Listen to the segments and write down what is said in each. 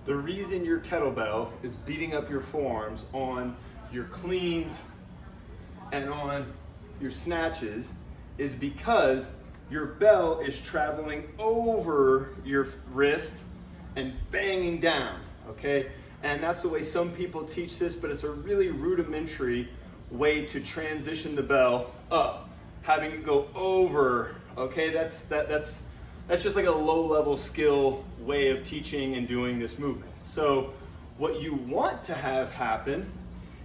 The reason your kettlebell is beating up your forearms on your cleans and on your snatches is because your bell is traveling over your wrist and banging down, okay? And that's the way some people teach this, but it's a really rudimentary way to transition the bell up, having it go over, okay? That's just like a low-level skill way of teaching and doing this movement. So what you want to have happen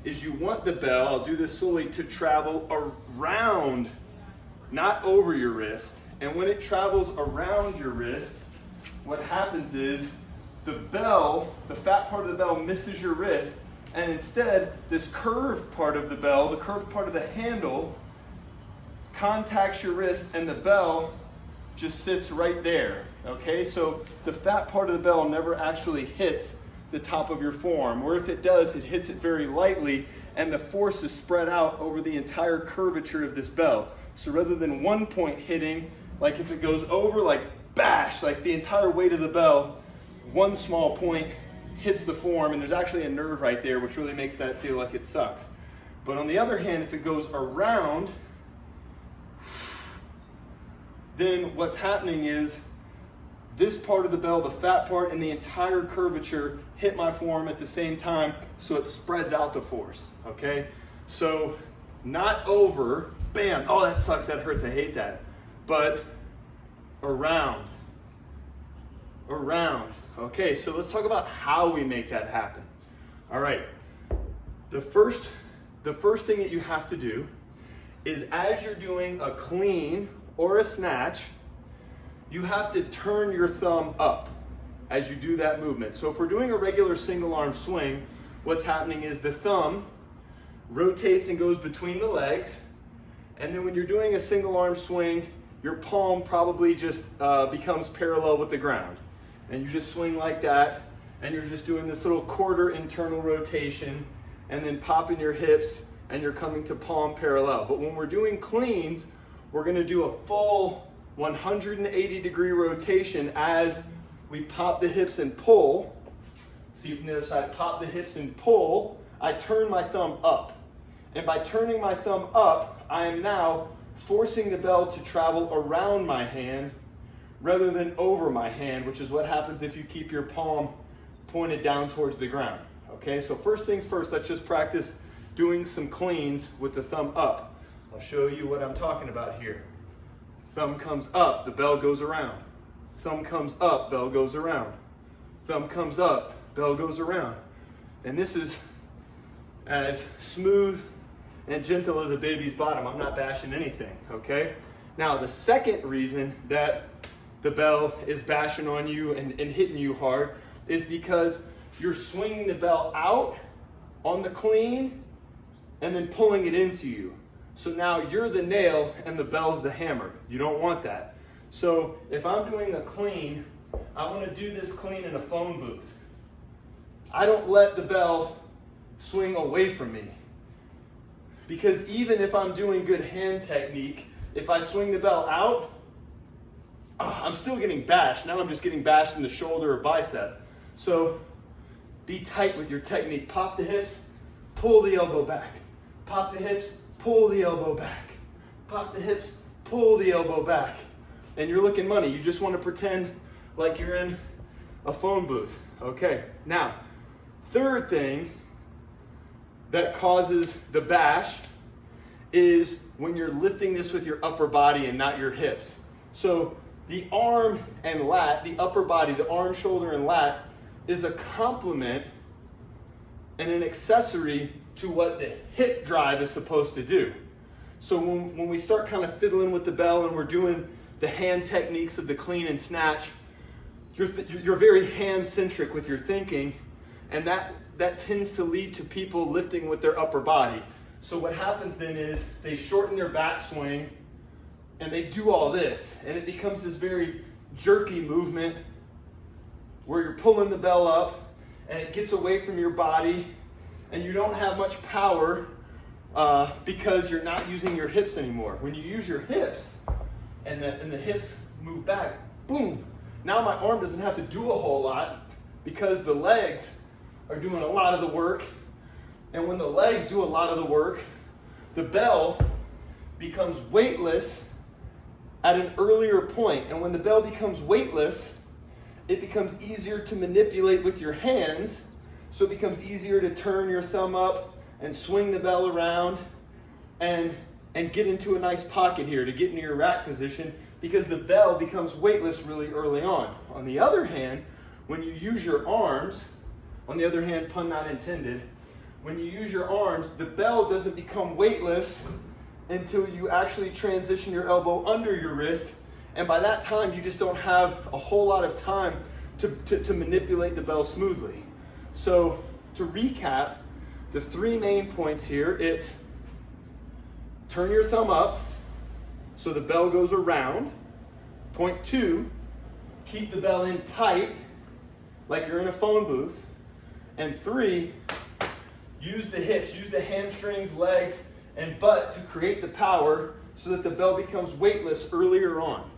is you want the bell, I'll do this slowly, to travel around, not over your wrist. And when it travels around your wrist, what happens is the bell, the fat part of the bell misses your wrist, and instead this curved part of the bell, the curved part of the handle, contacts your wrist and the bell just sits right there, okay? So the fat part of the bell never actually hits the top of your forearm, or if it does, it hits it very lightly, and the force is spread out over the entire curvature of this bell. So rather than one point hitting, like if it goes over, like bash, like the entire weight of the bell, one small point hits the forearm, and there's actually a nerve right there, which really makes that feel like it sucks. But on the other hand, if it goes around, then what's happening is this part of the bell, the fat part, and the entire curvature hit my forearm at the same time, so it spreads out the force, okay? So not over, bam, oh that sucks, that hurts, I hate that. But around, okay? So let's talk about how we make that happen. All right, the first thing that you have to do is as you're doing a clean or a snatch, you have to turn your thumb up as you do that movement. So if we're doing a regular single arm swing, what's happening is the thumb rotates and goes between the legs, and then when you're doing a single arm swing, your palm probably just becomes parallel with the ground. And you just swing like that, and you're just doing this little quarter internal rotation, and then popping your hips, and you're coming to palm parallel. But when we're doing cleans, we're gonna do a full 180-degree rotation as we pop the hips and pull. See from the other side, pop the hips and pull. I turn my thumb up. And by turning my thumb up, I am now forcing the bell to travel around my hand rather than over my hand, which is what happens if you keep your palm pointed down towards the ground. Okay, so first things first, let's just practice doing some cleans with the thumb up. I'll show you what I'm talking about here. Thumb comes up, the bell goes around. Thumb comes up, bell goes around. Thumb comes up, bell goes around. And this is as smooth and gentle as a baby's bottom. I'm not bashing anything, okay? Now, the second reason that the bell is bashing on you and hitting you hard is because you're swinging the bell out on the clean and then pulling it into you. So now you're the nail and the bell's the hammer. You don't want that. So if I'm doing a clean, I want to do this clean in a phone booth. I don't let the bell swing away from me. Because even if I'm doing good hand technique, if I swing the bell out, I'm still getting bashed. Now I'm just getting bashed in the shoulder or bicep. So be tight with your technique. Pop the hips, pull the elbow back. Pop the hips, pull the elbow back. Pop the hips, pull the elbow back. And you're looking money. You just want to pretend like you're in a phone booth. Okay, now, third thing that causes the bash is when you're lifting this with your upper body and not your hips. So the arm and lat, the upper body, the arm, shoulder, and lat is a complement and an accessory to what the hip drive is supposed to do. So when we start kind of fiddling with the bell and we're doing the hand techniques of the clean and snatch, you're very hand-centric with your thinking, and that tends to lead to people lifting with their upper body. So what happens then is they shorten their backswing and they do all this, and it becomes this very jerky movement where you're pulling the bell up and it gets away from your body and you don't have much power because you're not using your hips anymore. When you use your hips and the hips move back, boom, now my arm doesn't have to do a whole lot because the legs are doing a lot of the work. And when the legs do a lot of the work, the bell becomes weightless at an earlier point. And when the bell becomes weightless, it becomes easier to manipulate with your hands. So it becomes easier to turn your thumb up and swing the bell around and get into a nice pocket here to get into your rack position, because the bell becomes weightless really early on. On the other hand, when you use your arms, on the other hand, pun not intended, when you use your arms, the bell doesn't become weightless until you actually transition your elbow under your wrist. And by that time, you just don't have a whole lot of time to manipulate the bell smoothly. So to recap, the three main points here, it's turn your thumb up so the bell goes around. Point 2, keep the bell in tight like you're in a phone booth. And 3, use the hips, use the hamstrings, legs, and butt to create the power so that the bell becomes weightless earlier on.